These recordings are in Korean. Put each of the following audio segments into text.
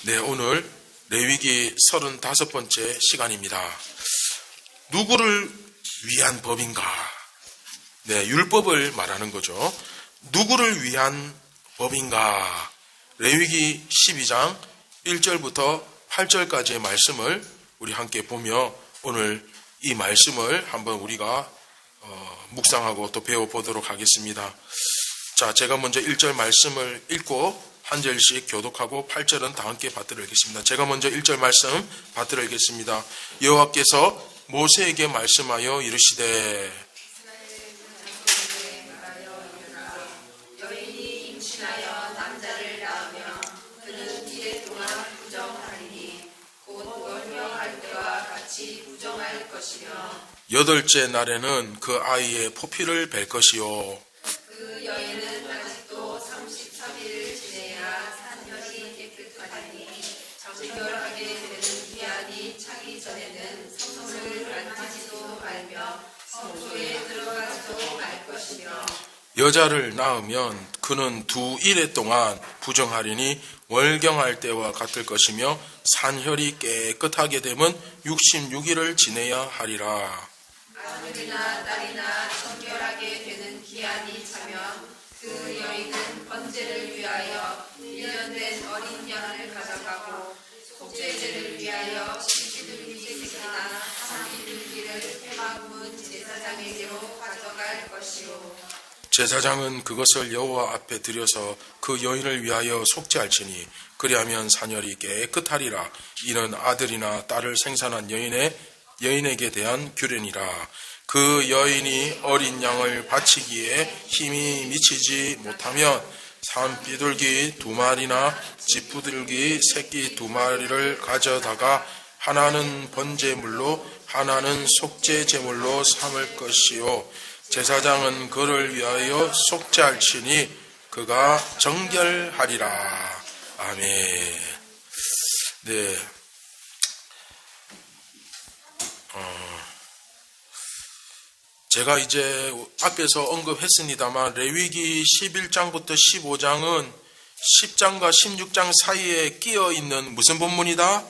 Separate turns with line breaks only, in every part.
네, 오늘 레위기 35번째 시간입니다. 누구를 위한 법인가? 네, 율법을 말하는 거죠. 누구를 위한 법인가? 레위기 12장 1절부터 8절까지의 말씀을 우리 함께 보며 오늘 이 말씀을 한번 우리가 묵상하고 또 배워보도록 하겠습니다. 자, 제가 먼저 1절 말씀을 읽고 한 절씩 교독하고 8절은 다 함께 받들어야겠습니다. 제가 먼저 1절 말씀 받들어야겠습니다. 여호와께서 모세에게 말씀하여 이르시되
여인이 임신하여 남자를 낳으며 그는 이래 동안 부정하리니 곧 월명할 때와 같이 부정할 것이며
8째 날에는 그 아이의 포피를 벨 것이요
그 여인은 아직도 33일을 지내야 산혈이 깨끗하리니 정결하게 되는 기한이 차기 전에는 성소를 만지지도 말며 성소에 들어가지도 말 것이며
여자를 낳으면 그는 2일 동안 부정하리니 월경할 때와 같을 것이며 산혈이 깨끗하게 되면 66일을 지내야 하리라.
아들이나 딸이나 정결하게 되는 기한이 차면 그 여인은 번제를 위하여 1년 된 어린 양을 가져가고 속죄제를 위하여 시기들기나 사기들기를 해마문 제사장에게로 가져갈 것이요
제사장은 그것을 여호와 앞에 드려서 그 여인을 위하여 속죄할지니 그리하면 산혈이 깨끗하리라. 이는 아들이나 딸을 생산한 여인에게 대한 규례니라. 그 여인이 어린 양을 바치기에 힘이 미치지 못하면 산비둘기 2마리나 짚부들기 새끼 2마리를 가져다가 하나는 번제물로 하나는 속죄제물로 삼을 것이요 제사장은 그를 위하여 속죄할지니 그가 정결하리라. 아멘. 네. 제가 이제 앞에서 언급했습니다만 레위기 11장부터 15장은 10장과 16장 사이에 끼어 있는 무슨 본문이다?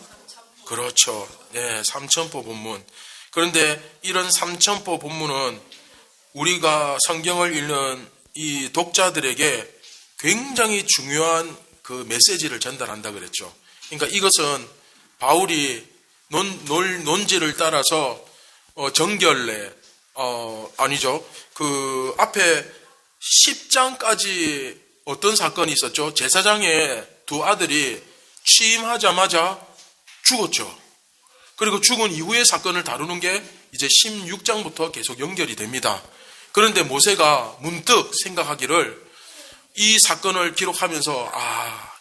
그렇죠. 네, 삼천포 본문. 그런데 이런 삼천포 본문은 우리가 성경을 읽는 이 독자들에게 굉장히 중요한 그 메시지를 전달한다 그랬죠. 그러니까 이것은 바울이 논지를 따라서 정결례 아니죠. 그 앞에 10장까지 어떤 사건이 있었죠? 제사장의 2 아들이 취임하자마자 죽었죠. 그리고 죽은 이후의 사건을 다루는 게 이제 16장부터 계속 연결이 됩니다. 그런데 모세가 문득 생각하기를 이 사건을 기록하면서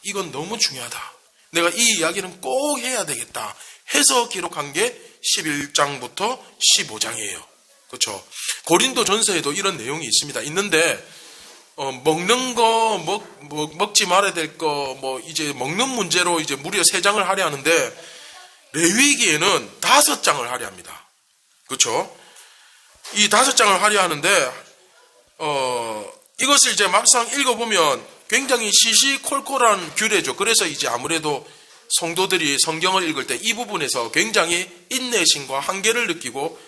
이건 너무 중요하다. 내가 이 이야기는 꼭 해야 되겠다 해서 기록한 게 11장부터 15장이에요. 그렇죠. 고린도 전서에도 이런 내용이 있는데 먹는 거 먹지 말아야 될 거 이제 먹는 문제로 이제 무려 3장을 하려 하는데 레위기에는 5장을 하려 합니다. 그렇죠. 이 5장을 하려 하는데 이것을 이제 막상 읽어보면 굉장히 시시콜콜한 규례죠. 그래서 이제 아무래도 성도들이 성경을 읽을 때 이 부분에서 굉장히 인내심과 한계를 느끼고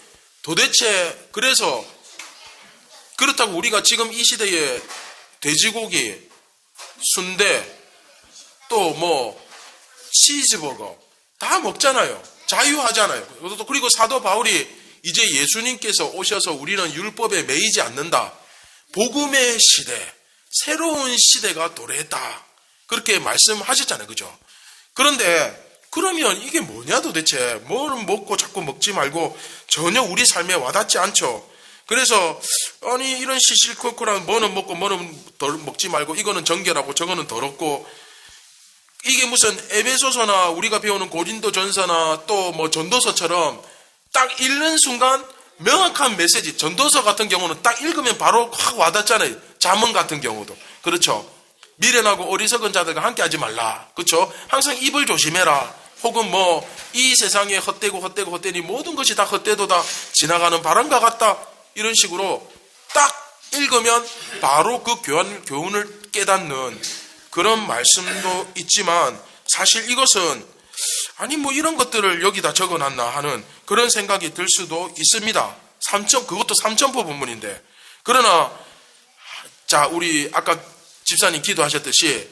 도대체 그래서 그렇다고 우리가 지금 이 시대에 돼지고기, 순대, 또 치즈버거 다 먹잖아요. 자유하잖아요. 그리고 사도 바울이 이제 예수님께서 오셔서 우리는 율법에 매이지 않는다. 복음의 시대, 새로운 시대가 도래했다. 그렇게 말씀하셨잖아요. 그죠? 그런데 그러면 이게 뭐냐 도대체. 뭐는 먹고 자꾸 먹지 말고 전혀 우리 삶에 와닿지 않죠. 그래서 아니 이런 시시콜콜한 뭐는 먹고 뭐는 먹지 말고 이거는 정결하고 저거는 더럽고 이게 무슨 에베소서나 우리가 배우는 고린도 전서나 또 전도서처럼 딱 읽는 순간 명확한 메시지. 전도서 같은 경우는 딱 읽으면 바로 확 와닿잖아요. 잠언 같은 경우도 그렇죠. 미련하고 어리석은 자들과 함께 하지 말라. 그렇죠. 항상 입을 조심해라. 혹은 이 세상에 헛되니 모든 것이 다 헛되도다. 지나가는 바람과 같다. 이런 식으로 딱 읽으면 바로 그 교훈을 깨닫는 그런 말씀도 있지만 사실 이것은 아니 뭐 이런 것들을 여기다 적어놨나 하는 그런 생각이 들 수도 있습니다. 그것도 삼천포 본문인데. 그러나 자, 우리 아까 집사님 기도하셨듯이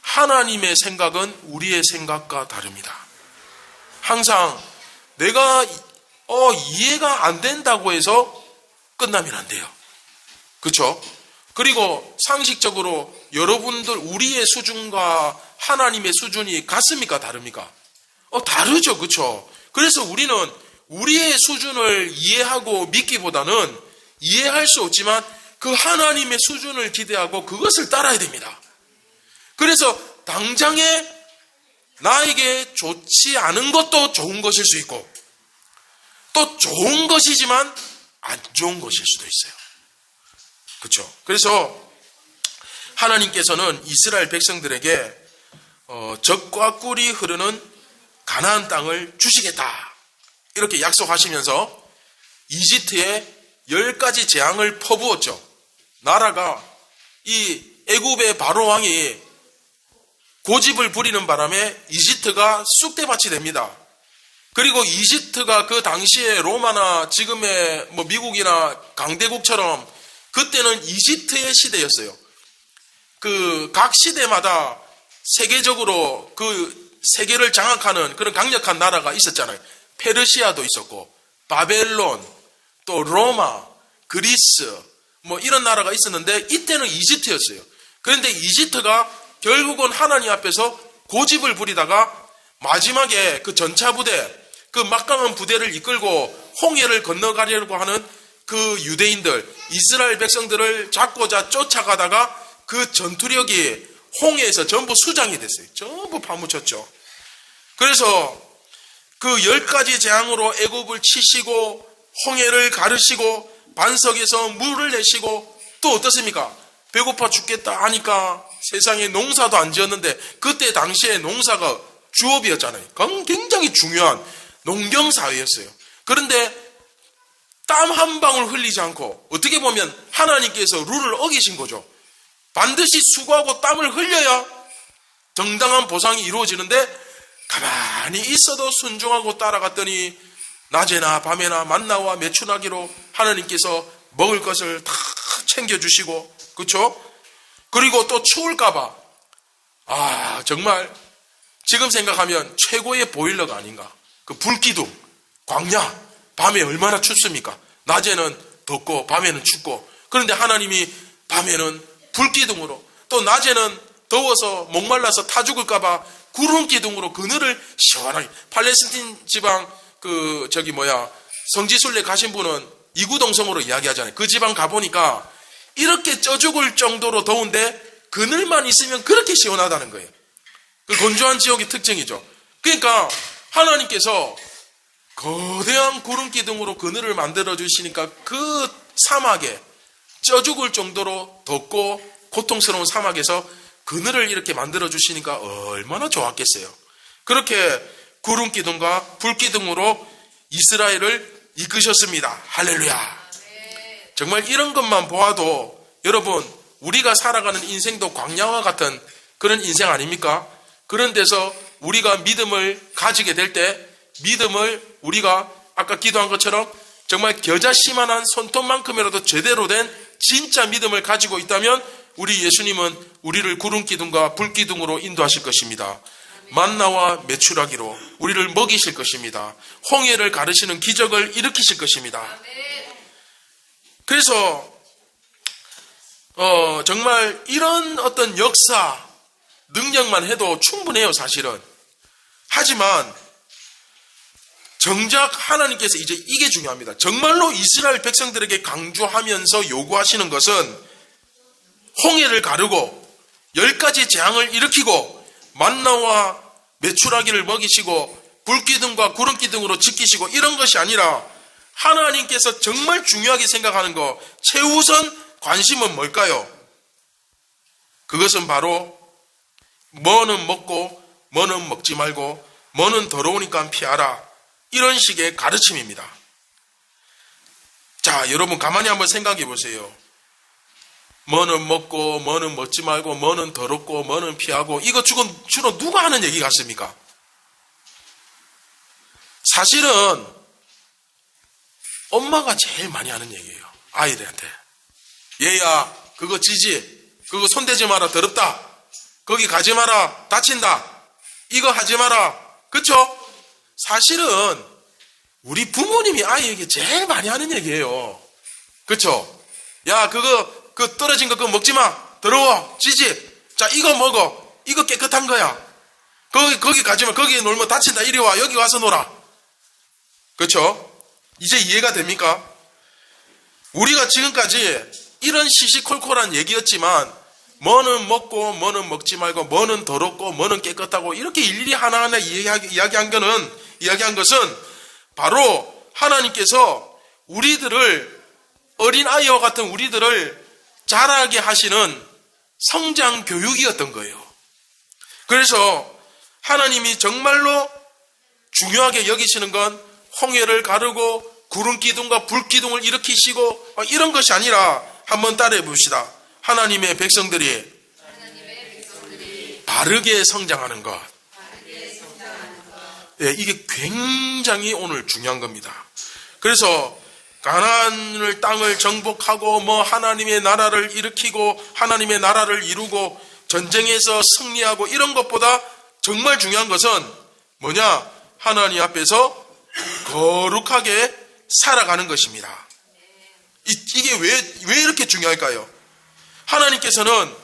하나님의 생각은 우리의 생각과 다릅니다. 항상 내가 이해가 안 된다고 해서 끝나면 안 돼요. 그렇죠? 그리고 상식적으로 여러분들 우리의 수준과 하나님의 수준이 같습니까? 다릅니까? 다르죠. 그렇죠? 그래서 우리는 우리의 수준을 이해하고 믿기보다는 이해할 수 없지만 그 하나님의 수준을 기대하고 그것을 따라야 됩니다. 그래서 당장에 나에게 좋지 않은 것도 좋은 것일 수 있고 또 좋은 것이지만 안 좋은 것일 수도 있어요. 그렇죠? 그래서 하나님께서는 이스라엘 백성들에게 젖과 꿀이 흐르는 가나안 땅을 주시겠다 이렇게 약속하시면서 이집트에 10가지 재앙을 퍼부었죠. 나라가 이 애굽의 바로 왕이 고집을 부리는 바람에 이집트가 쑥대밭이 됩니다. 그리고 이집트가 그 당시에 로마나 지금의 뭐 미국이나 강대국처럼 그때는 이집트의 시대였어요. 그 각 시대마다 세계적으로 그 세계를 장악하는 그런 강력한 나라가 있었잖아요. 페르시아도 있었고 바벨론, 또 로마, 그리스 뭐 이런 나라가 있었는데 이때는 이집트였어요. 그런데 이집트가 결국은 하나님 앞에서 고집을 부리다가 마지막에 그 전차 부대, 그 막강한 부대를 이끌고 홍해를 건너가려고 하는 그 유대인들, 이스라엘 백성들을 잡고자 쫓아가다가 그 전투력이 홍해에서 전부 수장이 됐어요. 전부 파묻혔죠. 그래서 그 10가지 재앙으로 애굽을 치시고 홍해를 가르시고 반석에서 물을 내시고 또 어떻습니까? 배고파 죽겠다 하니까 세상에 농사도 안 지었는데 그때 당시에 농사가 주업이었잖아요. 굉장히 중요한 농경사회였어요. 그런데 땀 한 방울 흘리지 않고 어떻게 보면 하나님께서 룰을 어기신 거죠. 반드시 수고하고 땀을 흘려야 정당한 보상이 이루어지는데 가만히 있어도 순종하고 따라갔더니 낮에나 밤에나 만나와 메추라기로 하나님께서 먹을 것을 다 챙겨주시고 그렇죠? 그리고 또 추울까봐 정말 지금 생각하면 최고의 보일러가 아닌가. 그 불기둥, 광야, 밤에 얼마나 춥습니까? 낮에는 덥고 밤에는 춥고 그런데 하나님이 밤에는 불기둥으로 또 낮에는 더워서 목말라서 타 죽을까봐 구름기둥으로 그늘을 시원하게 팔레스틴 지방 성지순례 가신 분은 이구동성으로 이야기하잖아요. 그 지방 가보니까 이렇게 쪄 죽을 정도로 더운데 그늘만 있으면 그렇게 시원하다는 거예요. 그 건조한 지역의 특징이죠. 그러니까 하나님께서 거대한 구름기둥으로 그늘을 만들어 주시니까 그 사막에 쪄 죽을 정도로 덥고 고통스러운 사막에서 그늘을 이렇게 만들어 주시니까 얼마나 좋았겠어요. 그렇게 구름기둥과 불기둥으로 이스라엘을 이끄셨습니다. 할렐루야. 정말 이런 것만 보아도 여러분 우리가 살아가는 인생도 광야와 같은 그런 인생 아닙니까? 그런 데서 우리가 믿음을 가지게 될 때 믿음을 우리가 아까 기도한 것처럼 정말 겨자씨만한 손톱만큼이라도 제대로 된 진짜 믿음을 가지고 있다면 우리 예수님은 우리를 구름기둥과 불기둥으로 인도하실 것입니다. 만나와 메추라기로 우리를 먹이실 것입니다. 홍해를 가르시는 기적을 일으키실 것입니다. 그래서 정말 이런 어떤 역사 능력만 해도 충분해요. 사실은. 하지만 정작 하나님께서 이제 이게 중요합니다. 정말로 이스라엘 백성들에게 강조하면서 요구하시는 것은 홍해를 가르고 10가지 재앙을 일으키고 만나와 메추라기를 먹이시고 불기둥과 구름기둥으로 지키시고 이런 것이 아니라 하나님께서 정말 중요하게 생각하는 거 최우선 관심은 뭘까요? 그것은 바로 뭐는 먹고 뭐는 먹지 말고 뭐는 더러우니까 피하라 이런 식의 가르침입니다. 자, 여러분 가만히 한번 생각해 보세요. 뭐는 먹고 뭐는 먹지 말고 뭐는 더럽고 뭐는 피하고, 이거 주로 누가 하는 얘기 같습니까? 사실은 엄마가 제일 많이 하는 얘기예요. 아이들한테. 얘야, 그거 찌지, 그거 손대지 마라, 더럽다, 거기 가지 마라, 다친다, 이거 하지 마라. 그쵸? 사실은 우리 부모님이 아이에게 제일 많이 하는 얘기예요. 그쵸? 야, 그 떨어진 거 그거 먹지 마, 더러워, 찌지, 자 이거 먹어, 이거 깨끗한 거야, 거기 가지 마, 거기 놀면 다친다, 이리 와, 여기 와서 놀아. 그쵸? 이제 이해가 됩니까? 우리가 지금까지 이런 시시콜콜한 얘기였지만, 뭐는 먹고 뭐는 먹지 말고 뭐는 더럽고 뭐는 깨끗하고, 이렇게 일일이 하나하나 이야기한 것은 바로 하나님께서 우리들을, 어린아이와 같은 우리들을 자라게 하시는 성장 교육이었던 거예요. 그래서 하나님이 정말로 중요하게 여기시는 건 홍해를 가르고 구름기둥과 불기둥을 일으키시고 이런 것이 아니라, 한번 따라해 봅시다. 하나님의 백성들이 바르게 성장하는 것. 네, 이게 굉장히 오늘 중요한 겁니다. 그래서 가나안을 땅을 정복하고 하나님의 나라를 일으키고 하나님의 나라를 이루고 전쟁에서 승리하고, 이런 것보다 정말 중요한 것은 뭐냐? 하나님 앞에서 거룩하게 살아가는 것입니다. 이게 왜 이렇게 중요할까요? 하나님께서는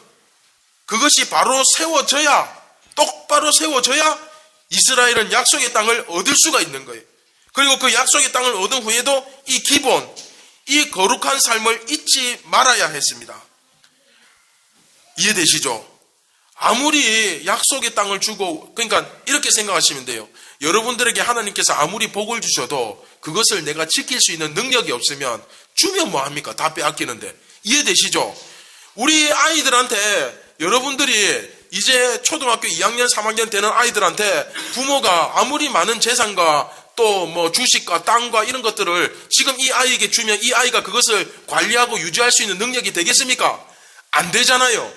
그것이 바로 똑바로 세워져야 이스라엘은 약속의 땅을 얻을 수가 있는 거예요. 그리고 그 약속의 땅을 얻은 후에도 이 기본, 이 거룩한 삶을 잊지 말아야 했습니다. 이해되시죠? 아무리 약속의 땅을 주고, 그러니까 이렇게 생각하시면 돼요. 여러분들에게 하나님께서 아무리 복을 주셔도 그것을 내가 지킬 수 있는 능력이 없으면 주면 뭐합니까? 다 빼앗기는데. 이해되시죠? 우리 아이들한테, 여러분들이 이제 초등학교 2학년 3학년 되는 아이들한테 부모가 아무리 많은 재산과 또 주식과 땅과 이런 것들을 지금 이 아이에게 주면 이 아이가 그것을 관리하고 유지할 수 있는 능력이 되겠습니까? 안 되잖아요.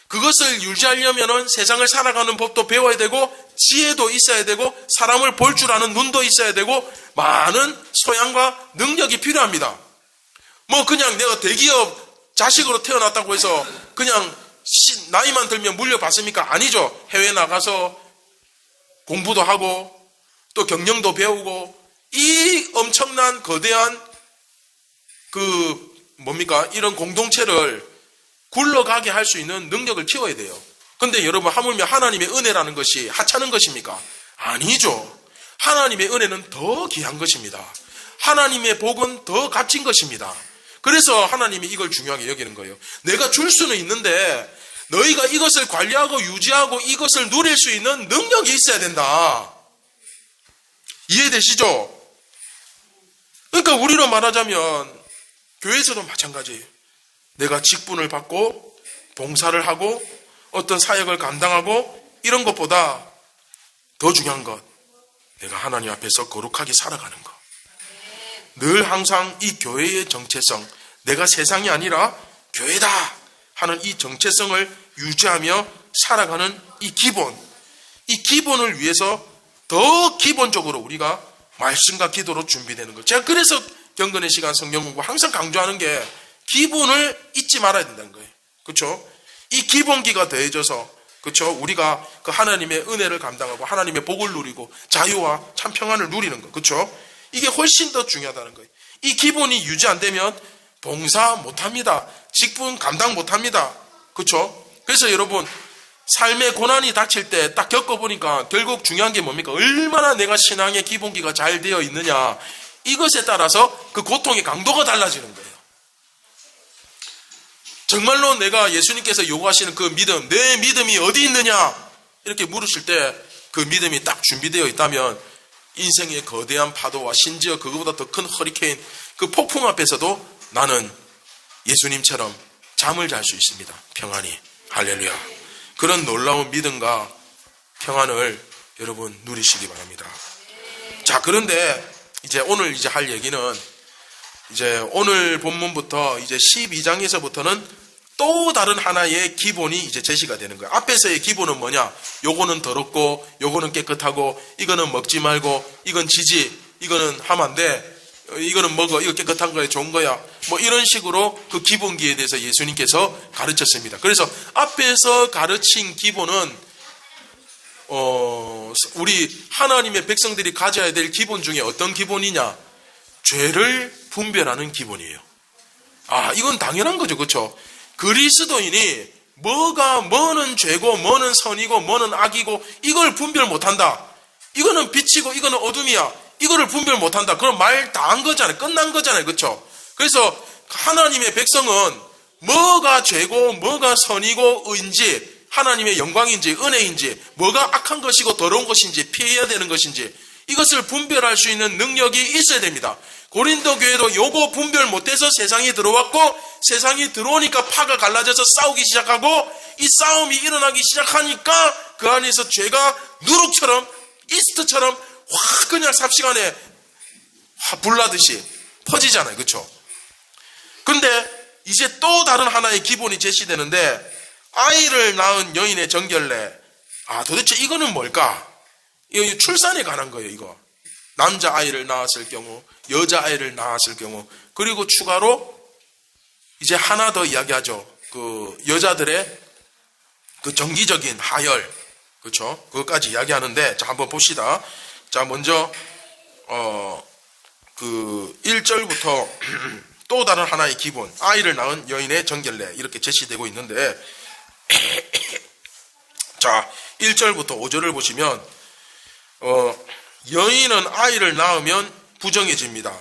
그것을 유지하려면 세상을 살아가는 법도 배워야 되고, 지혜도 있어야 되고, 사람을 볼 줄 아는 눈도 있어야 되고, 많은 소양과 능력이 필요합니다. 그냥 내가 대기업 자식으로 태어났다고 해서 그냥 나이만 들면 물려받습니까? 아니죠. 해외 나가서 공부도 하고 또 경영도 배우고, 이 엄청난 거대한 이런 공동체를 굴러가게 할 수 있는 능력을 키워야 돼요. 근데 여러분, 하물며 하나님의 은혜라는 것이 하찮은 것입니까? 아니죠. 하나님의 은혜는 더 귀한 것입니다. 하나님의 복은 더 값진 것입니다. 그래서 하나님이 이걸 중요하게 여기는 거예요. 내가 줄 수는 있는데 너희가 이것을 관리하고 유지하고 이것을 누릴 수 있는 능력이 있어야 된다. 이해되시죠? 그러니까 우리로 말하자면 교회에서도 마찬가지예요. 내가 직분을 받고 봉사를 하고 어떤 사역을 감당하고 이런 것보다 더 중요한 것, 내가 하나님 앞에서 거룩하게 살아가는 것. 늘 항상 이 교회의 정체성, 내가 세상이 아니라 교회다 하는 이 정체성을 유지하며 살아가는 이 기본을 위해서 더 기본적으로 우리가 말씀과 기도로 준비되는 것. 제가 그래서 경건의 시간 성경 공부 항상 강조하는 게 기본을 잊지 말아야 된다는 거예요. 그렇죠? 이 기본기가 더해져서, 그렇죠? 우리가 그 하나님의 은혜를 감당하고 하나님의 복을 누리고 자유와 참 평안을 누리는 것. 그렇죠? 이게 훨씬 더 중요하다는 거예요. 이 기본이 유지 안 되면 봉사 못 합니다. 직분 감당 못 합니다. 그렇죠? 그래서 여러분, 삶의 고난이 닥칠 때 딱 겪어보니까 결국 중요한 게 뭡니까? 얼마나 내가 신앙의 기본기가 잘 되어 있느냐, 이것에 따라서 그 고통의 강도가 달라지는 거예요. 정말로 내가 예수님께서 요구하시는 그 믿음, 내 믿음이 어디 있느냐 이렇게 물으실 때 그 믿음이 딱 준비되어 있다면 인생의 거대한 파도와 심지어 그거보다 더 큰 허리케인, 그 폭풍 앞에서도 나는 예수님처럼 잠을 잘 수 있습니다. 평안히. 할렐루야. 그런 놀라운 믿음과 평안을 여러분 누리시기 바랍니다. 자, 그런데 이제 오늘 할 얘기는 이제 오늘 본문부터 이제 12장에서부터는 또 다른 하나의 기본이 이제 제시가 되는 거예요. 앞에서의 기본은 뭐냐? 요거는 더럽고 요거는 깨끗하고 이거는 먹지 말고 이건 지지 이거는 하면 안 돼. 이거는 먹어. 이거 깨끗한 거야. 좋은 거야. 뭐 이런 식으로 그 기본기에 대해서 예수님께서 가르쳤습니다. 그래서 앞에서 가르친 기본은 우리 하나님의 백성들이 가져야 될 기본 중에 어떤 기본이냐? 죄를 분별하는 기본이에요. 이건 당연한 거죠. 그렇죠? 그리스도인이 뭐는 죄고 뭐는 선이고 뭐는 악이고 이걸 분별 못한다. 이거는 빛이고 이거는 어둠이야. 이거를 분별 못한다. 그럼 말 다 한 거잖아요. 끝난 거잖아요. 그렇죠? 그래서 하나님의 백성은 뭐가 죄고 뭐가 선이고 의인지 하나님의 영광인지 은혜인지 뭐가 악한 것이고 더러운 것인지 피해야 되는 것인지 이것을 분별할 수 있는 능력이 있어야 됩니다. 고린도 교회도 요거 분별 못해서 세상에 들어왔고 세상이 들어오니까 파가 갈라져서 싸우기 시작하고 이 싸움이 일어나기 시작하니까 그 안에서 죄가 누룩처럼 이스트처럼 확 그냥 삽시간에 불나듯이 퍼지잖아요. 그렇죠? 근데 이제 또 다른 하나의 기본이 제시되는데 아이를 낳은 여인의 정결례. 도대체 이거는 뭘까? 이거 출산에 관한 거예요. 이거 남자 아이를 낳았을 경우 여자 아이를 낳았을 경우 그리고 추가로 이제 하나 더 이야기하죠. 그 여자들의 그 정기적인 하혈, 그렇죠? 그것까지 이야기하는데 자 한번 봅시다. 자 먼저 그 1절부터 또 다른 하나의 기본 아이를 낳은 여인의 정결례 이렇게 제시되고 있는데 자 1절부터 5절을 보시면 여인은 아이를 낳으면 부정해집니다.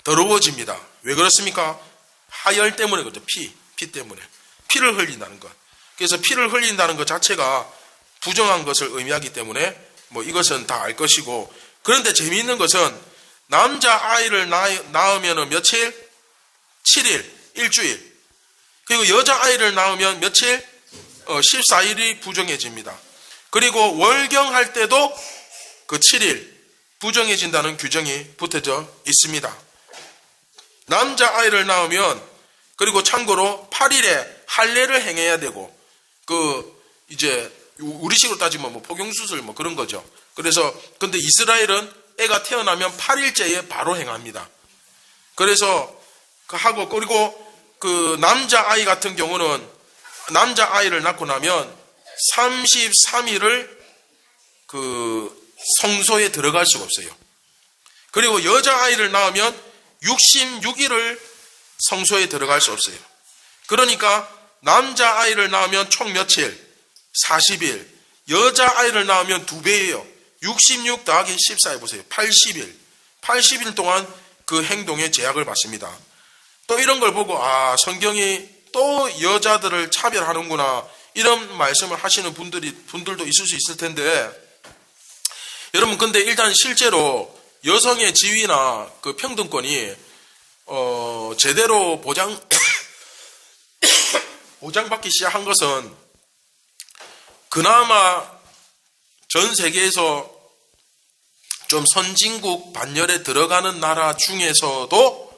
더러워집니다. 왜 그렇습니까? 하혈 때문에 그렇죠. 피 때문에 피를 흘린다는 것. 그래서 피를 흘린다는 것 자체가 부정한 것을 의미하기 때문에 뭐 이것은 다 알 것이고 그런데 재미있는 것은 남자 아이를 낳으면 며칠? 7일, 일주일. 그리고 여자 아이를 낳으면 며칠? 14일이 부정해집니다. 그리고 월경할 때도 그 7일 부정해진다는 규정이 붙어져 있습니다. 남자 아이를 낳으면 그리고 참고로 8일에 할례를 행해야 되고 이제 우리식으로 따지면 뭐 포경수술 뭐 그런 거죠. 그래서 근데 이스라엘은 애가 태어나면 8일째에 바로 행합니다. 그래서 하고 그리고 그 남자 아이 같은 경우는 남자 아이를 낳고 나면 33일을 그 성소에 들어갈 수가 없어요. 그리고 여자 아이를 낳으면 66일을 성소에 들어갈 수 없어요. 그러니까 남자 아이를 낳으면 총 며칠? 40일. 여자 아이를 낳으면 2배예요. 66 더하기 14 해보세요. 80일. 80일 동안 그 행동에 제약을 받습니다. 또 이런 걸 보고 성경이 또 여자들을 차별하는구나 이런 말씀을 하시는 분들도 있을 수 있을 텐데 여러분 근데 일단 실제로 여성의 지위나 그 평등권이 제대로 보장받기 시작한 것은 그나마 전 세계에서 좀 선진국 반열에 들어가는 나라 중에서도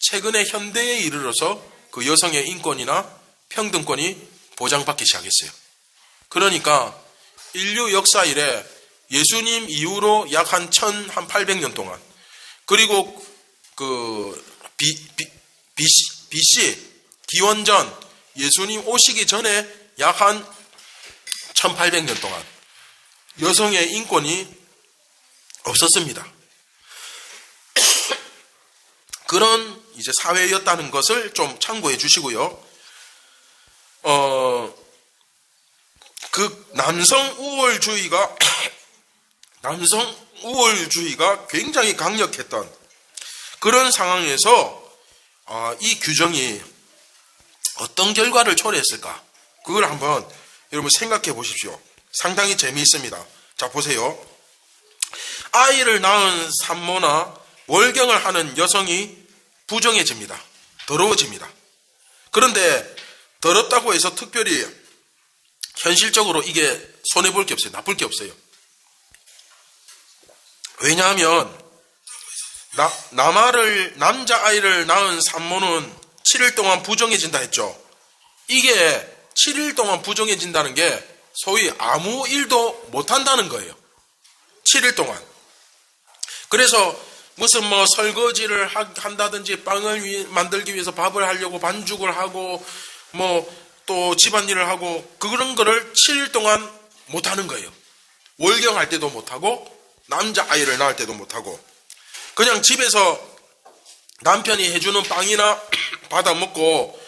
최근에 현대에 이르러서 그 여성의 인권이나 평등권이 보장받기 시작했어요. 그러니까 인류 역사 이래 예수님 이후로 약 한 1800년 동안 그리고 그 BC 기원전 예수님 오시기 전에 약 한 1800년 동안 여성의 인권이 없었습니다. 그런 이제 사회였다는 것을 좀 참고해 주시고요. 그 남성 우월주의가 굉장히 강력했던 그런 상황에서 이 규정이 어떤 결과를 초래했을까? 그걸 한번 여러분 생각해 보십시오. 상당히 재미있습니다. 자, 보세요. 아이를 낳은 산모나 월경을 하는 여성이 부정해집니다. 더러워집니다. 그런데 더럽다고 해서 특별히 현실적으로 이게 손해볼 게 없어요. 나쁠 게 없어요. 왜냐하면 남자아이를 낳은 산모는 7일 동안 부정해진다 했죠. 이게 7일 동안 부정해진다는 게 소위 아무 일도 못한다는 거예요. 7일 동안. 그래서 무슨 뭐 설거지를 한다든지 빵을 만들기 위해서 밥을 하려고 반죽을 하고 뭐 또 집안일을 하고 그런 거를 7일 동안 못하는 거예요. 월경할 때도 못하고 남자아이를 낳을 때도 못하고 그냥 집에서 남편이 해주는 빵이나 받아 먹고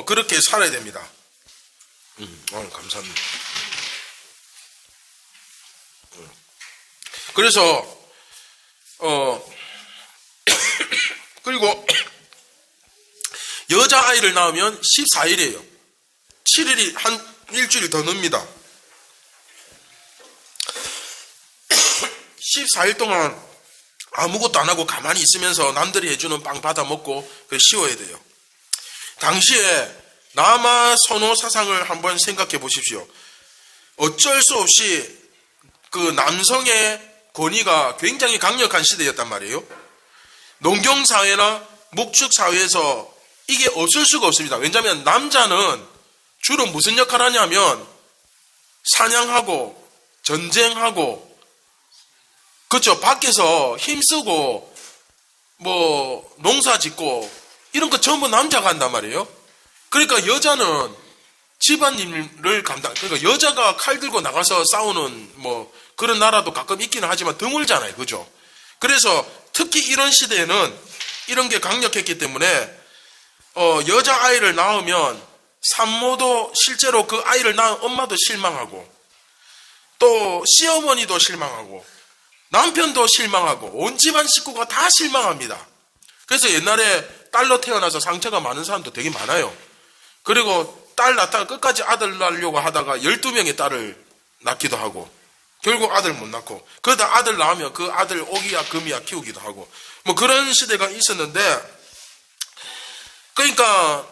그렇게 살아야 됩니다. 감사합니다. 그래서 그리고 여자아이를 낳으면 14일이에요. 7일이 한 일주일이 더 늡니다. 14일 동안 아무것도 안 하고 가만히 있으면서 남들이 해주는 빵 받아 먹고 쉬어야 돼요. 당시에 남아 선호 사상을 한번 생각해 보십시오. 어쩔 수 없이 그 남성의 권위가 굉장히 강력한 시대였단 말이에요. 농경사회나 목축사회에서 이게 없을 수가 없습니다. 왜냐하면 남자는 주로 무슨 역할을 하냐면 사냥하고 전쟁하고 그렇죠. 밖에서 힘쓰고 뭐 농사 짓고 이런 거 전부 남자가 한단 말이에요. 그러니까 여자는 집안일을 그러니까 여자가 칼 들고 나가서 싸우는 뭐 그런 나라도 가끔 있기는 하지만 드물잖아요. 그죠? 그래서 특히 이런 시대에는 이런 게 강력했기 때문에 여자아이를 낳으면 산모도 실제로 그 아이를 낳은 엄마도 실망하고 또 시어머니도 실망하고 남편도 실망하고 온 집안 식구가 다 실망합니다. 그래서 옛날에 딸로 태어나서 상처가 많은 사람도 되게 많아요. 그리고 딸 낳다가 끝까지 아들 낳으려고 하다가 12명의 딸을 낳기도 하고 결국 아들 못 낳고 그러다 아들 낳으면 그 아들 오기야 금이야 키우기도 하고 뭐 그런 시대가 있었는데 그러니까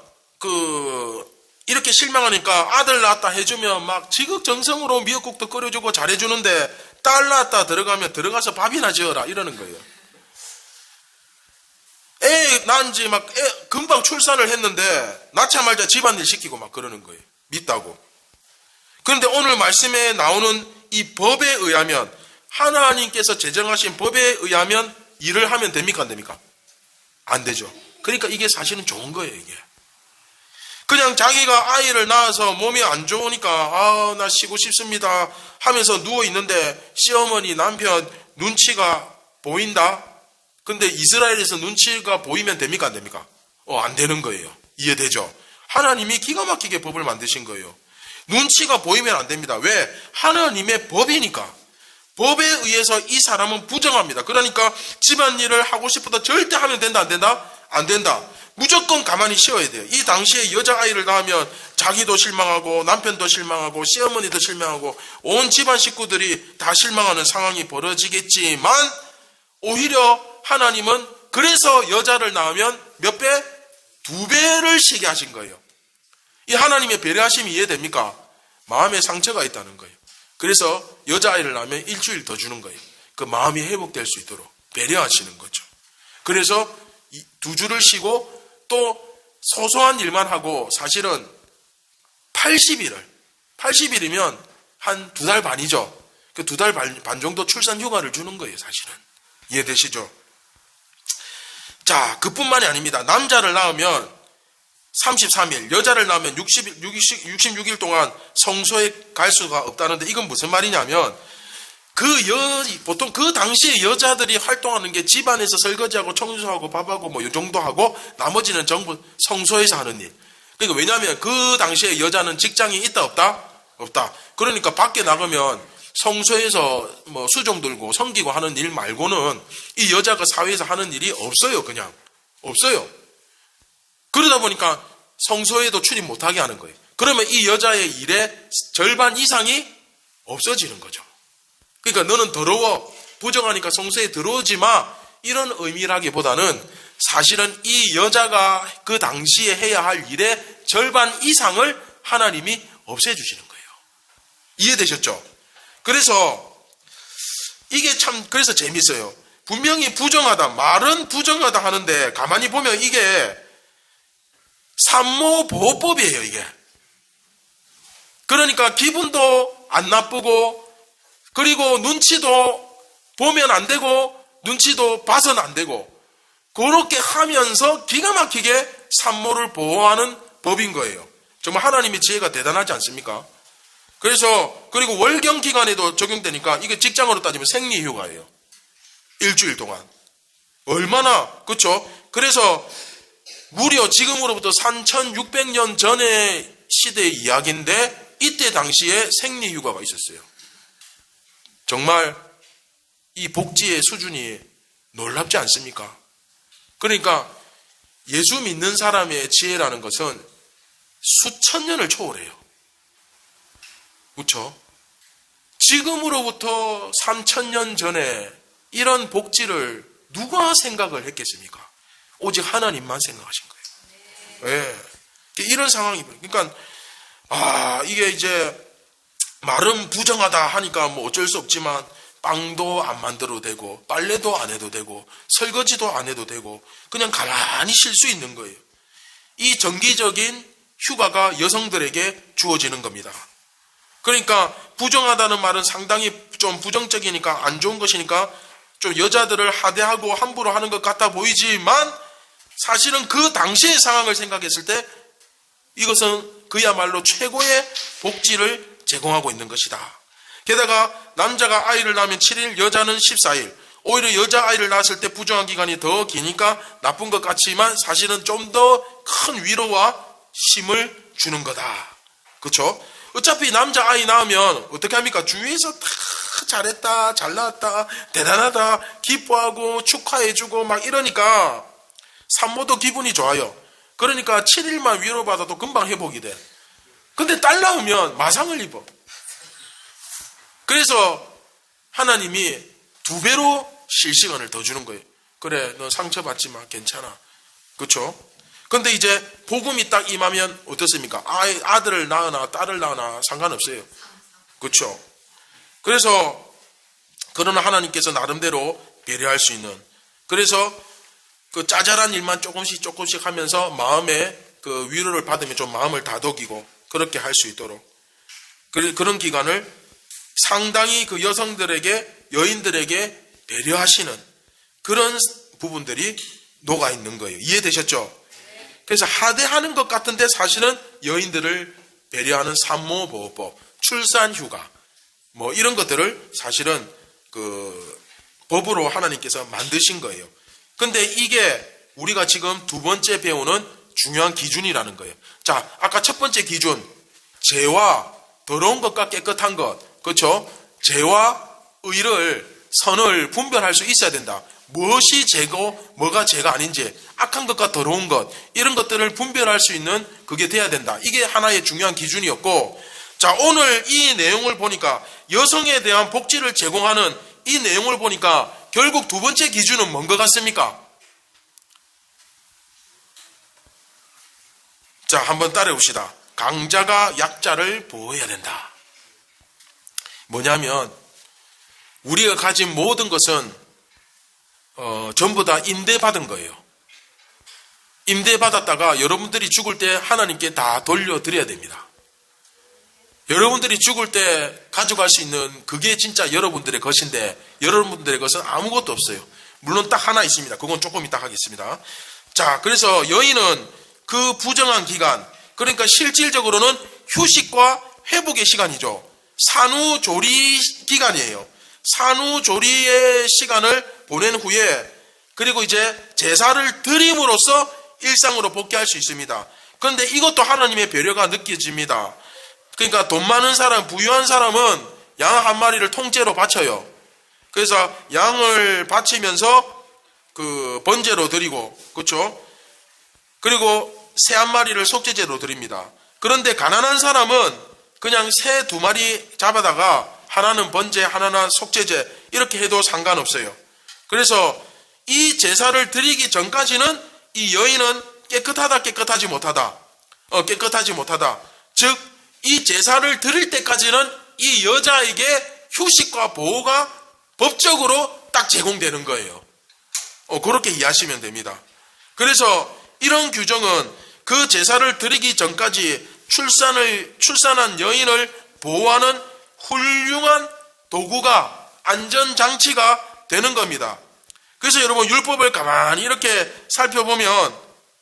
이렇게 실망하니까 아들 낳았다 해주면 막 지극정성으로 미역국도 끓여주고 잘해주는데 딸 낳았다 들어가면 들어가서 밥이나 지어라 이러는 거예요. 애 낳은지 막 금방 출산을 했는데 낳자마자 집안일 시키고 막 그러는 거예요. 믿다고. 그런데 오늘 말씀에 나오는 이 법에 의하면 하나님께서 제정하신 법에 의하면 일을 하면 됩니까 안 됩니까? 안 되죠. 그러니까 이게 사실은 좋은 거예요. 이게 그냥 자기가 아이를 낳아서 몸이 안 좋으니까 나 쉬고 싶습니다 하면서 누워있는데 시어머니 남편 눈치가 보인다? 근데 이스라엘에서 눈치가 보이면 됩니까 안 됩니까? 안 되는 거예요. 이해되죠? 하나님이 기가 막히게 법을 만드신 거예요. 눈치가 보이면 안 됩니다. 왜? 하나님의 법이니까. 법에 의해서 이 사람은 부정합니다. 그러니까 집안일을 하고 싶어도 절대 하면 된다 안 된다? 안 된다. 무조건 가만히 쉬어야 돼요. 이 당시에 여자아이를 낳으면 자기도 실망하고 남편도 실망하고 시어머니도 실망하고 온 집안 식구들이 다 실망하는 상황이 벌어지겠지만 오히려 하나님은 그래서 여자를 낳으면 몇 배? 2배를 쉬게 하신 거예요. 이 하나님의 배려하심이 이해됩니까? 마음에 상처가 있다는 거예요. 그래서 여자아이를 낳으면 일주일 더 주는 거예요. 그 마음이 회복될 수 있도록 배려하시는 거죠. 그래서 2주를 쉬고 또 소소한 일만 하고 사실은 80일이면 한 2달 반이죠. 그 2달 반 정도 출산 휴가를 주는 거예요. 사실은. 이해되시죠? 자, 그뿐만이 아닙니다. 남자를 낳으면 33일, 여자를 낳으면 66일 동안 성소에 갈 수가 없다는데 이건 무슨 말이냐면 보통 그 당시에 여자들이 활동하는 게 집안에서 설거지하고 청소하고 밥하고 뭐 이 정도 하고 나머지는 전부 성소에서 하는 일. 그러니까 왜냐하면 그 당시에 여자는 직장이 있다 없다? 없다. 그러니까 밖에 나가면 성소에서 뭐 수종 들고 섬기고 하는 일 말고는 이 여자가 사회에서 하는 일이 없어요. 그냥 없어요. 그러다 보니까 성소에도 출입 못하게 하는 거예요. 그러면 이 여자의 일의 절반 이상이 없어지는 거죠. 그러니까 너는 더러워, 부정하니까 성소에 들어오지 마, 이런 의미라기보다는 사실은 이 여자가 그 당시에 해야 할 일의 절반 이상을 하나님이 없애주시는 거예요. 이해되셨죠? 그래서 이게 참 그래서 재밌어요. 분명히 부정하다, 말은 부정하다 하는데 가만히 보면 이게 산모보호법이에요. 이게 그러니까 기분도 안 나쁘고, 그리고 눈치도 보면 안 되고, 눈치도 봐서는 안 되고, 그렇게 하면서 기가 막히게 산모를 보호하는 법인 거예요. 정말 하나님의 지혜가 대단하지 않습니까? 그래서, 그리고 월경 기간에도 적용되니까 이게 직장으로 따지면 생리휴가예요. 일주일 동안. 얼마나, 그렇죠? 그래서 무려 지금으로부터 3600년 전의 시대의 이야기인데 이때 당시에 생리휴가가 있었어요. 정말 이 복지의 수준이 놀랍지 않습니까? 그러니까 예수 믿는 사람의 지혜라는 것은 수천 년을 초월해요. 그렇죠? 지금으로부터 3000년 전에 이런 복지를 누가 생각을 했겠습니까? 오직 하나님만 생각하신 거예요. 예. 이런 상황이, 그러니까, 이게 이제, 말은 부정하다 하니까 뭐 어쩔 수 없지만, 빵도 안 만들어도 되고, 빨래도 안 해도 되고, 설거지도 안 해도 되고, 그냥 가만히 쉴 수 있는 거예요. 이 정기적인 휴가가 여성들에게 주어지는 겁니다. 그러니까, 부정하다는 말은 상당히 좀 부정적이니까, 안 좋은 것이니까, 좀 여자들을 하대하고 함부로 하는 것 같아 보이지만 사실은 그 당시의 상황을 생각했을 때 이것은 그야말로 최고의 복지를 제공하고 있는 것이다. 게다가 남자가 아이를 낳으면 7일, 여자는 14일. 오히려 여자아이를 낳았을 때 부정한 기간이 더 기니까 나쁜 것 같지만 사실은 좀 더 큰 위로와 힘을 주는 거다. 그렇죠? 어차피 남자아이 낳으면 어떻게 합니까? 주위에서 다 잘했다, 잘 나왔다, 대단하다, 기뻐하고 축하해주고 막 이러니까 산모도 기분이 좋아요. 그러니까 7일만 위로받아도 금방 회복이 돼. 근데 딸 낳으면 마상을 입어. 그래서 하나님이 2배로 쉴 시간을 더 주는 거예요. 그래, 너 상처받지 마, 괜찮아. 그렇죠? 근데 이제 복음이 딱 임하면 어떻습니까? 아들을 낳으나 딸을 낳으나 상관없어요. 그렇죠? 그래서 그러나 하나님께서 나름대로 배려할 수 있는, 그래서 그 짜잘한 일만 조금씩 하면서 마음에 그 위로를 받으면 좀 마음을 다독이고 그렇게 할 수 있도록 그런 기간을 상당히 그 여인들에게 배려하시는 그런 부분들이 녹아 있는 거예요. 이해되셨죠? 그래서 하대하는 것 같은데 사실은 여인들을 배려하는 산모보호법, 출산휴가 뭐 이런 것들을 사실은 그 법으로 하나님께서 만드신 거예요. 근데 이게 우리가 지금 2번째 배우는 중요한 기준이라는 거예요. 자, 아까 첫 번째 기준, 죄와 더러운 것과 깨끗한 것, 그렇죠? 죄와 의를, 선을 분별할 수 있어야 된다. 무엇이 죄고 뭐가 죄가 아닌지, 악한 것과 더러운 것, 이런 것들을 분별할 수 있는 그게 돼야 된다. 이게 하나의 중요한 기준이었고, 자, 오늘 이 내용을 보니까 여성에 대한 복지를 제공하는 이 내용을 보니까 결국 2번째 기준은 뭔 것 같습니까? 자, 한번 따라해봅시다. 강자가 약자를 보호해야 된다. 뭐냐면 우리가 가진 모든 것은 전부 다 임대받은 거예요. 임대받았다가 여러분들이 죽을 때 하나님께 다 돌려드려야 됩니다. 여러분들이 죽을 때 가져갈 수 있는 그게 진짜 여러분들의 것인데 여러분들의 것은 아무것도 없어요. 물론 딱 하나 있습니다. 그건 조금 이따 하겠습니다. 자, 그래서 여인은 그 부정한 기간, 그러니까 실질적으로는 휴식과 회복의 시간이죠. 산후조리 기간이에요. 산후조리의 시간을 보낸 후에 그리고 이제 제사를 드림으로써 일상으로 복귀할 수 있습니다. 그런데 이것도 하나님의 배려가 느껴집니다. 그러니까 돈 많은 사람, 부유한 사람은 양 한 마리를 통째로 바쳐요. 그래서 양을 바치면서 그 번제로 드리고, 그렇죠? 그리고 새 한 마리를 속죄제로 드립니다. 그런데 가난한 사람은 그냥 새 2마리 잡아다가 하나는 번제, 하나는 속죄제 이렇게 해도 상관없어요. 그래서 이 제사를 드리기 전까지는 이 여인은 깨끗하다, 깨끗하지 못하다. 즉 이 제사를 드릴 때까지는 이 여자에게 휴식과 보호가 법적으로 딱 제공되는 거예요. 그렇게 이해하시면 됩니다. 그래서 이런 규정은 그 제사를 드리기 전까지 출산한 여인을 보호하는 훌륭한 도구가, 안전장치가 되는 겁니다. 그래서 여러분, 율법을 가만히 이렇게 살펴보면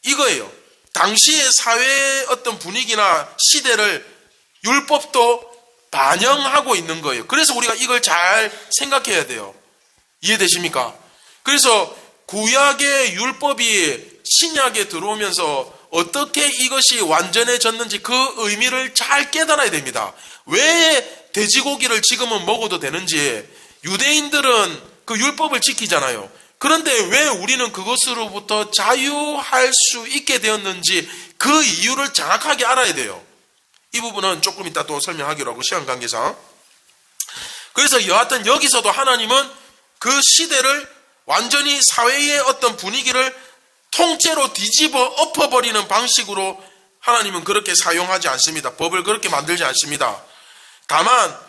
이거예요. 당시의 사회의 어떤 분위기나 시대를 율법도 반영하고 있는 거예요. 그래서 우리가 이걸 잘 생각해야 돼요. 이해되십니까? 그래서 구약의 율법이 신약에 들어오면서 어떻게 이것이 완전해졌는지 그 의미를 잘 깨달아야 됩니다. 왜 돼지고기를 지금은 먹어도 되는지, 유대인들은 그 율법을 지키잖아요. 그런데 왜 우리는 그것으로부터 자유할 수 있게 되었는지 그 이유를 정확하게 알아야 돼요. 이 부분은 조금 이따 또 설명하기로 하고, 시간 관계상. 그래서 여하튼 여기서도 하나님은 그 시대를 완전히 사회의 어떤 분위기를 통째로 뒤집어 엎어버리는 방식으로 하나님은 그렇게 사용하지 않습니다. 법을 그렇게 만들지 않습니다. 다만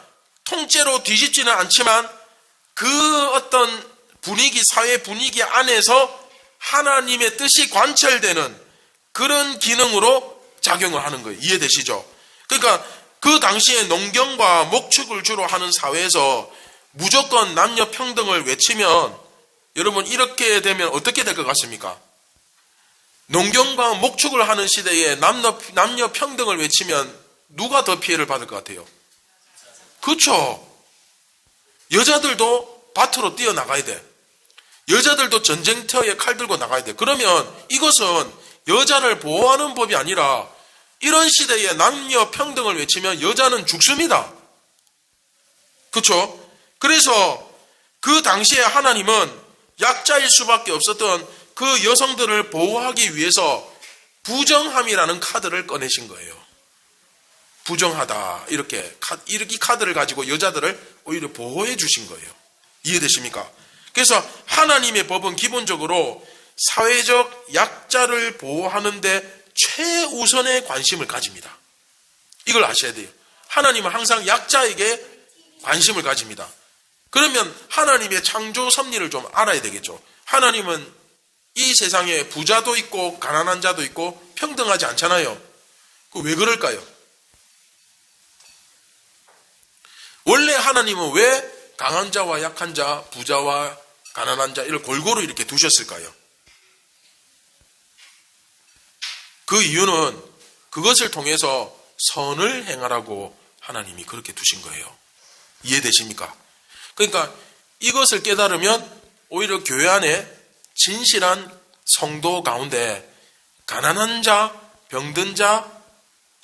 통째로 뒤집지는 않지만 그 어떤 분위기, 사회 분위기 안에서 하나님의 뜻이 관철되는 그런 기능으로 작용을 하는 거예요. 이해되시죠? 그러니까 그 당시에 농경과 목축을 주로 하는 사회에서 무조건 남녀 평등을 외치면 여러분, 이렇게 되면 어떻게 될 것 같습니까? 농경과 목축을 하는 시대에 남녀 평등을 외치면 누가 더 피해를 받을 것 같아요? 그렇죠. 여자들도 밭으로 뛰어나가야 돼. 여자들도 전쟁터에 칼 들고 나가야 돼. 그러면 이것은 여자를 보호하는 법이 아니라 이런 시대에 남녀 평등을 외치면 여자는 죽습니다. 그렇죠? 그래서 그 당시에 하나님은 약자일 수밖에 없었던 그 여성들을 보호하기 위해서 부정함이라는 카드를 꺼내신 거예요. 부정하다, 이렇게 카드를 가지고 여자들을 오히려 보호해 주신 거예요. 이해되십니까? 그래서 하나님의 법은 기본적으로 사회적 약자를 보호하는데 최우선의 관심을 가집니다. 이걸 아셔야 돼요. 하나님은 항상 약자에게 관심을 가집니다. 그러면 하나님의 창조 섭리를 좀 알아야 되겠죠. 하나님은 이 세상에 부자도 있고 가난한 자도 있고 평등하지 않잖아요. 왜 그럴까요? 원래 하나님은 왜 강한 자와 약한 자, 부자와 가난한 자 이를 골고루 이렇게 두셨을까요? 그 이유는 그것을 통해서 선을 행하라고 하나님이 그렇게 두신 거예요. 이해되십니까? 그러니까 이것을 깨달으면 오히려 교회 안에 진실한 성도 가운데 가난한 자, 병든 자,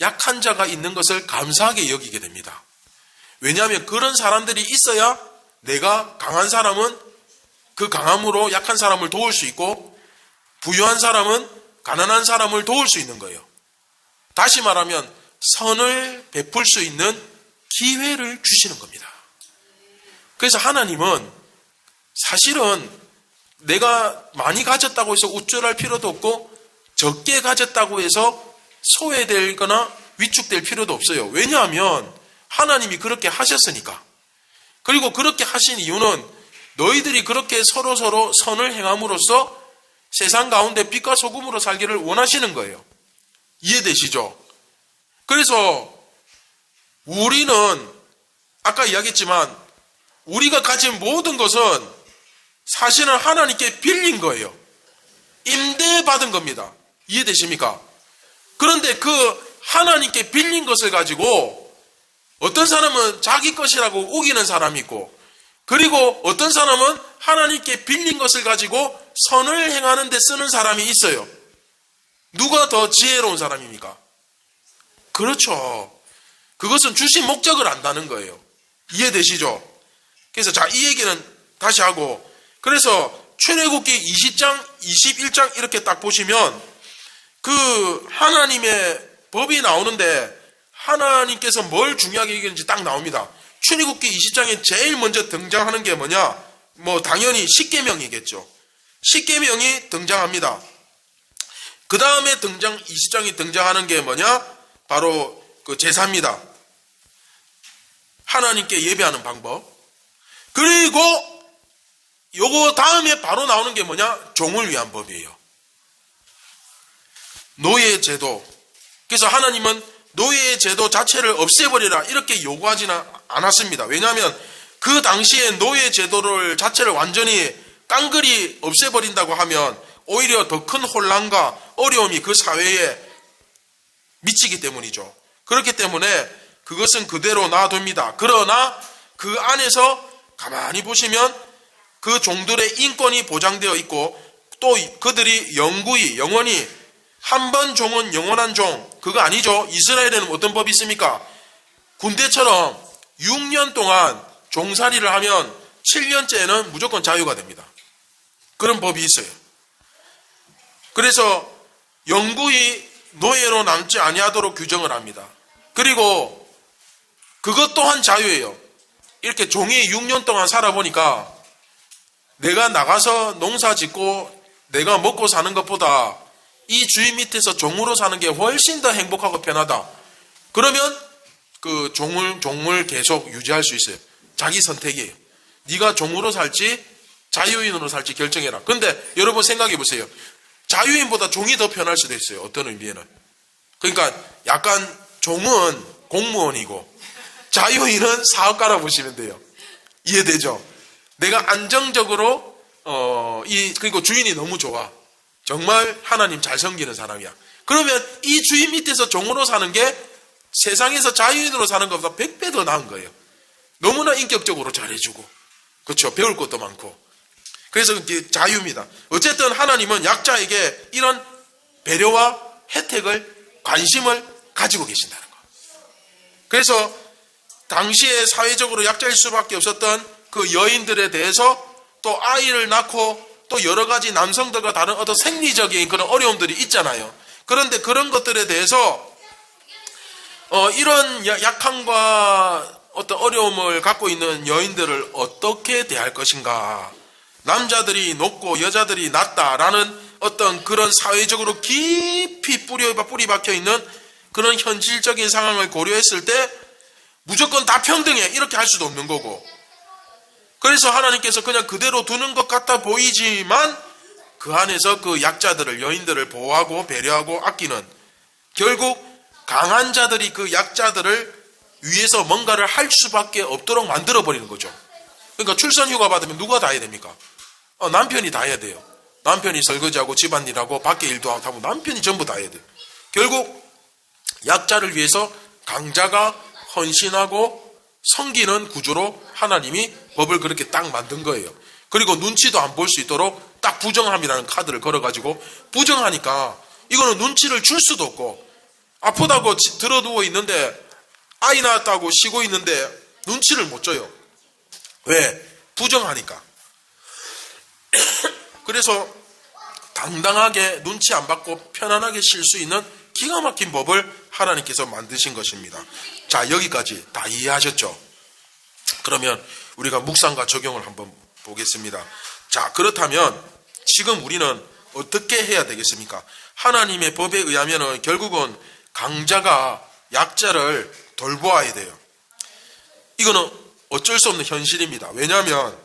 약한 자가 있는 것을 감사하게 여기게 됩니다. 왜냐하면 그런 사람들이 있어야 내가 강한 사람은 그 강함으로 약한 사람을 도울 수 있고 부유한 사람은 가난한 사람을 도울 수 있는 거예요. 다시 말하면 선을 베풀 수 있는 기회를 주시는 겁니다. 그래서 하나님은 사실은 내가 많이 가졌다고 해서 우쭐할 필요도 없고 적게 가졌다고 해서 소외되거나 위축될 필요도 없어요. 왜냐하면 하나님이 그렇게 하셨으니까. 그리고 그렇게 하신 이유는 너희들이 그렇게 서로 선을 행함으로써 세상 가운데 빛과 소금으로 살기를 원하시는 거예요. 이해되시죠? 그래서 우리는 아까 이야기했지만 우리가 가진 모든 것은 사실은 하나님께 빌린 거예요. 임대받은 겁니다. 이해되십니까? 그런데 그 하나님께 빌린 것을 가지고 어떤 사람은 자기 것이라고 우기는 사람이 있고, 그리고 어떤 사람은 하나님께 빌린 것을 가지고 선을 행하는 데 쓰는 사람이 있어요. 누가 더 지혜로운 사람입니까? 그렇죠. 그것은 주신 목적을 안다는 거예요. 이해되시죠? 그래서 자, 이 얘기는 다시 하고, 그래서 출애굽기 20장, 21장 이렇게 딱 보시면 그 하나님의 법이 나오는데 하나님께서 뭘 중요하게 얘기했는지 딱 나옵니다. 출애굽기 20장에 제일 먼저 등장하는 게 뭐냐? 당연히 십계명이겠죠. 십계명이 등장합니다. 그 다음에 20장이 등장하는 게 뭐냐? 바로 그 제사입니다. 하나님께 예배하는 방법. 그리고 요거 다음에 바로 나오는 게 뭐냐? 종을 위한 법이에요. 노예 제도. 그래서 하나님은 노예 제도 자체를 없애버리라 이렇게 요구하지는 않았습니다. 왜냐하면 그 당시에 노예 제도를 자체를 완전히 깡그리 없애버린다고 하면 오히려 더 큰 혼란과 어려움이 그 사회에 미치기 때문이죠. 그렇기 때문에 그것은 그대로 놔둡니다. 그러나 그 안에서 가만히 보시면 그 종들의 인권이 보장되어 있고 또 그들이 영원히 한 번 종은 영원한 종, 그거 아니죠. 이스라엘에는 어떤 법이 있습니까? 군대처럼 6년 동안 종살이를 하면 7년째는 무조건 자유가 됩니다. 그런 법이 있어요. 그래서 영구히 노예로 남지 아니하도록 규정을 합니다. 그리고 그것 또한 자유예요. 이렇게 종이 6년 동안 살아보니까 내가 나가서 농사 짓고 내가 먹고 사는 것보다 이 주인 밑에서 종으로 사는 게 훨씬 더 행복하고 편하다. 그러면 그 종을 계속 유지할 수 있어요. 자기 선택이에요. 네가 종으로 살지 자유인으로 살지 결정해라. 근데 여러분 생각해 보세요. 자유인보다 종이 더 편할 수도 있어요. 어떤 의미에는. 그러니까 약간 종은 공무원이고 자유인은 사업가라 보시면 돼요. 이해되죠? 내가 안정적으로 그리고 주인이 너무 좋아. 정말 하나님 잘 섬기는 사람이야. 그러면 이 주인 밑에서 종으로 사는 게 세상에서 자유인으로 사는 것보다 100배 더 나은 거예요. 너무나 인격적으로 잘해주고, 그렇죠? 배울 것도 많고. 그래서 이게 자유입니다. 어쨌든 하나님은 약자에게 이런 배려와 혜택을, 관심을 가지고 계신다는 거. 그래서 당시에 사회적으로 약자일 수밖에 없었던 그 여인들에 대해서 또 아이를 낳고 또 여러 가지 남성들과 다른 어떤 생리적인 그런 어려움들이 있잖아요. 그런데 그런 것들에 대해서 이런 약함과 어떤 어려움을 갖고 있는 여인들을 어떻게 대할 것인가. 남자들이 높고 여자들이 낮다라는 어떤 그런 사회적으로 깊이 뿌리 박혀 있는 그런 현실적인 상황을 고려했을 때 무조건 다 평등해 이렇게 할 수도 없는 거고, 그래서 하나님께서 그냥 그대로 두는 것 같아 보이지만 그 안에서 그 약자들을, 여인들을 보호하고 배려하고 아끼는, 결국 강한 자들이 그 약자들을 위해서 뭔가를 할 수밖에 없도록 만들어버리는 거죠. 그러니까 출산휴가 받으면 누가 다 해야 됩니까? 남편이 다 해야 돼요. 남편이 설거지하고 집안일하고 밖에 일도 하고 남편이 전부 다 해야 돼요. 결국 약자를 위해서 강자가 헌신하고 섬기는 구조로 하나님이 법을 그렇게 딱 만든 거예요. 그리고 눈치도 안 볼 수 있도록 딱 부정함이라는 카드를 걸어가지고, 부정하니까 이거는 눈치를 줄 수도 없고, 아프다고 들어 누워 있는데 아이 낳았다고 쉬고 있는데 눈치를 못 줘요. 왜? 부정하니까. 그래서 당당하게 눈치 안 받고 편안하게 쉴 수 있는 기가 막힌 법을 하나님께서 만드신 것입니다. 자, 여기까지 다 이해하셨죠? 그러면 우리가 묵상과 적용을 한번 보겠습니다. 자, 그렇다면 지금 우리는 어떻게 해야 되겠습니까? 하나님의 법에 의하면 결국은 강자가 약자를 돌보아야 돼요. 이거는 어쩔 수 없는 현실입니다. 왜냐하면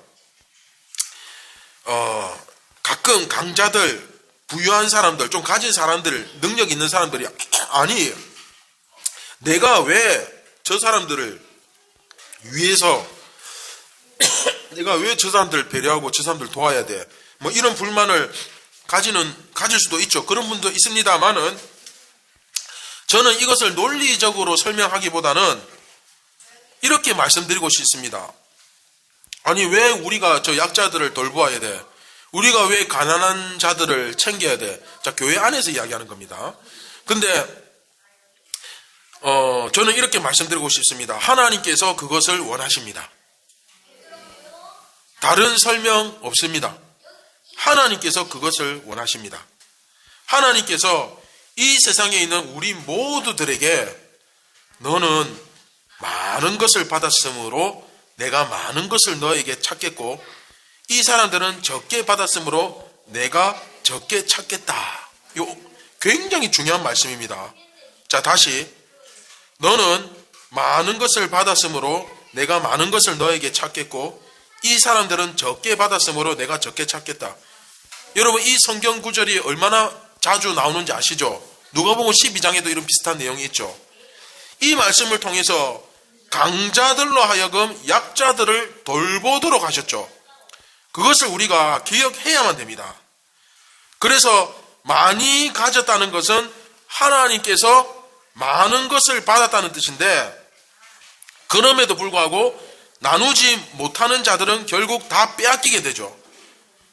가끔 강자들, 부유한 사람들, 좀 가진 사람들, 능력 있는 사람들이 아니 내가 왜 저 사람들을 위해서 내가 왜 저 사람들을 배려하고 저 사람들을 도와야 돼? 뭐 이런 불만을 가질 수도 있죠. 그런 분도 있습니다만은 저는 이것을 논리적으로 설명하기보다는 이렇게 말씀드리고 싶습니다. 아니 왜 우리가 저 약자들을 돌보아야 돼? 우리가 왜 가난한 자들을 챙겨야 돼? 자, 교회 안에서 이야기하는 겁니다. 근데 저는 이렇게 말씀드리고 싶습니다. 하나님께서 그것을 원하십니다. 다른 설명 없습니다. 하나님께서 그것을 원하십니다. 하나님께서 이 세상에 있는 우리 모두들에게 너는 많은 것을 받았으므로 내가 많은 것을 너에게 찾겠고, 이 사람들은 적게 받았으므로 내가 적게 찾겠다. 이거 굉장히 중요한 말씀입니다. 자, 다시. 너는 많은 것을 받았으므로 내가 많은 것을 너에게 찾겠고, 이 사람들은 적게 받았으므로 내가 적게 찾겠다. 여러분, 이 성경 구절이 얼마나 자주 나오는지 아시죠? 누가복음 12장에도 이런 비슷한 내용이 있죠. 이 말씀을 통해서 강자들로 하여금 약자들을 돌보도록 하셨죠. 그것을 우리가 기억해야만 됩니다. 그래서 많이 가졌다는 것은 하나님께서 많은 것을 받았다는 뜻인데, 그럼에도 불구하고 나누지 못하는 자들은 결국 다 빼앗기게 되죠.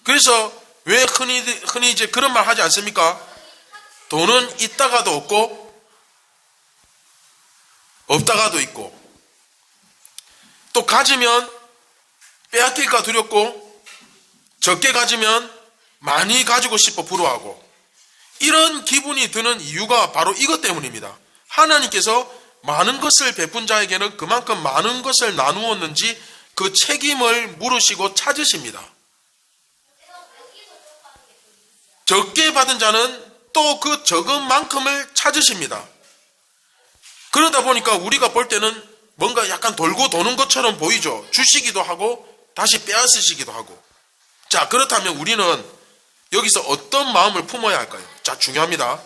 그래서 왜 흔히 이제 그런 말 하지 않습니까? 돈은 있다가도 없고 없다가도 있고, 또 가지면 빼앗길까 두렵고, 적게 가지면 많이 가지고 싶어 부러워하고, 이런 기분이 드는 이유가 바로 이것 때문입니다. 하나님께서 많은 것을 베푼 자에게는 그만큼 많은 것을 나누었는지 그 책임을 물으시고 찾으십니다. 적게 받은 자는 또 그 적은 만큼을 찾으십니다. 그러다 보니까 우리가 볼 때는 뭔가 약간 돌고 도는 것처럼 보이죠. 주시기도 하고 다시 빼앗으시기도 하고. 자, 그렇다면 우리는 여기서 어떤 마음을 품어야 할까요? 자, 중요합니다.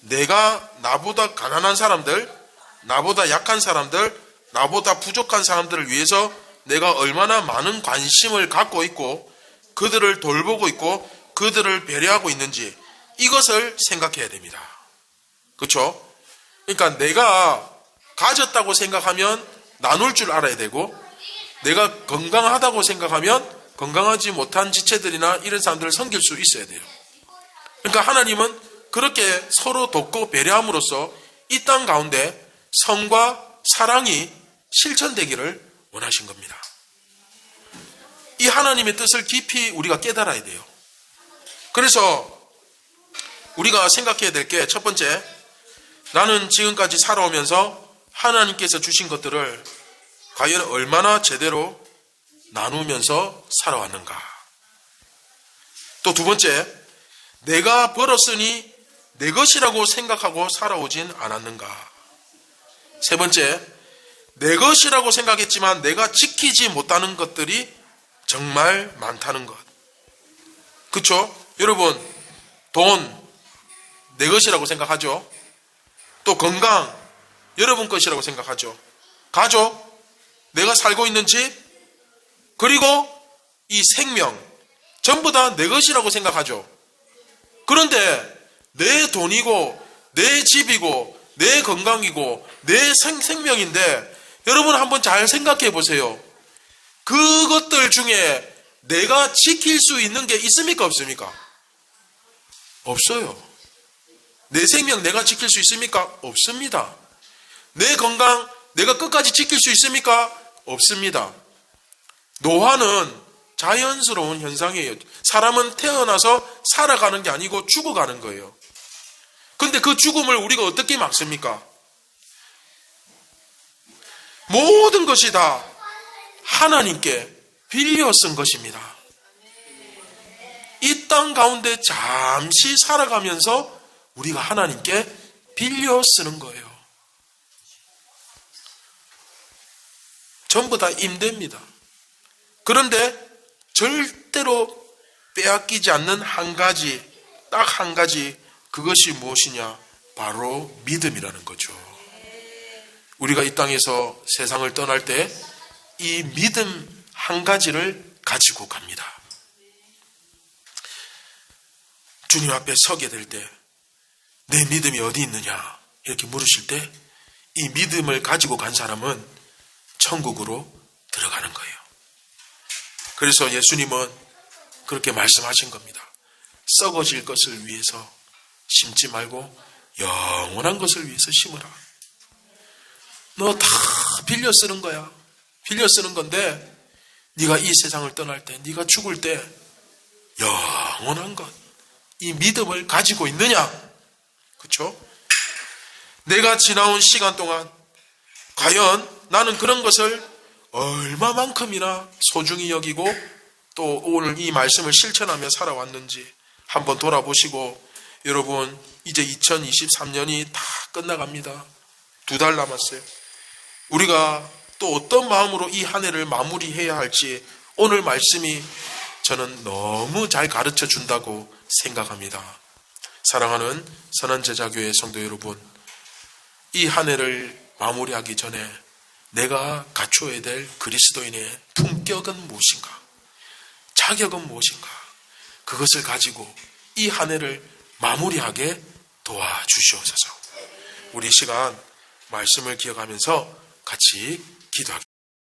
내가 나보다 가난한 사람들, 나보다 약한 사람들, 나보다 부족한 사람들을 위해서 내가 얼마나 많은 관심을 갖고 있고 그들을 돌보고 있고 그들을 배려하고 있는지, 이것을 생각해야 됩니다. 그렇죠? 그러니까 내가 가졌다고 생각하면 나눌 줄 알아야 되고, 내가 건강하다고 생각하면 건강하지 못한 지체들이나 이런 사람들을 섬길 수 있어야 돼요. 그러니까 하나님은 그렇게 서로 돕고 배려함으로써 이 땅 가운데 성과 사랑이 실천되기를 원하신 겁니다. 이 하나님의 뜻을 깊이 우리가 깨달아야 돼요. 그래서 우리가 생각해야 될 게, 첫 번째, 나는 지금까지 살아오면서 하나님께서 주신 것들을 과연 얼마나 제대로 나누면서 살아왔는가. 또 두 번째, 내가 벌었으니 내 것이라고 생각하고 살아오진 않았는가. 세 번째, 내 것이라고 생각했지만 내가 지키지 못하는 것들이 정말 많다는 것. 그렇죠? 여러분, 돈 내 것이라고 생각하죠? 또 건강 여러분 것이라고 생각하죠? 가족, 내가 살고 있는 집, 그리고 이 생명, 전부 다 내 것이라고 생각하죠. 그런데 내 돈이고 내 집이고 내 건강이고 내 생명인데, 여러분 한번 잘 생각해 보세요. 그것들 중에 내가 지킬 수 있는 게 있습니까, 없습니까? 없어요. 내 생명 내가 지킬 수 있습니까? 없습니다. 내 건강 내가 끝까지 지킬 수 있습니까? 없습니다. 노화는 자연스러운 현상이에요. 사람은 태어나서 살아가는 게 아니고 죽어가는 거예요. 근데 그 죽음을 우리가 어떻게 막습니까? 모든 것이 다 하나님께 빌려 쓴 것입니다. 이 땅 가운데 잠시 살아가면서 우리가 하나님께 빌려 쓰는 거예요. 전부 다 임대입니다. 그런데 절대로 빼앗기지 않는 한 가지, 딱 한 가지, 그것이 무엇이냐? 바로 믿음이라는 거죠. 우리가 이 땅에서 세상을 떠날 때 이 믿음 한 가지를 가지고 갑니다. 주님 앞에 서게 될 때 내 믿음이 어디 있느냐 이렇게 물으실 때 이 믿음을 가지고 간 사람은 천국으로 들어가는 거예요. 그래서 예수님은 그렇게 말씀하신 겁니다. 썩어질 것을 위해서 심지 말고 영원한 것을 위해서 심으라. 너 다 빌려 쓰는 거야. 빌려 쓰는 건데 네가 이 세상을 떠날 때, 네가 죽을 때 영원한 것, 이 믿음을 가지고 있느냐? 그렇죠? 내가 지나온 시간 동안 과연 나는 그런 것을 얼마만큼이나 소중히 여기고 또 오늘 이 말씀을 실천하며 살아왔는지 한번 돌아보시고, 여러분 이제 2023년이 다 끝나갑니다. 2달 남았어요. 우리가 또 어떤 마음으로 이 한 해를 마무리해야 할지 오늘 말씀이 저는 너무 잘 가르쳐 준다고 생각합니다. 사랑하는 선한제자교회 성도 여러분, 이 한 해를 마무리하기 전에 내가 갖추어야 될 그리스도인의 품격은 무엇인가? 자격은 무엇인가? 그것을 가지고 이 한 해를 마무리하게 도와주시옵소서. 우리 시간 말씀을 기억하면서 같이 기도하겠습니다.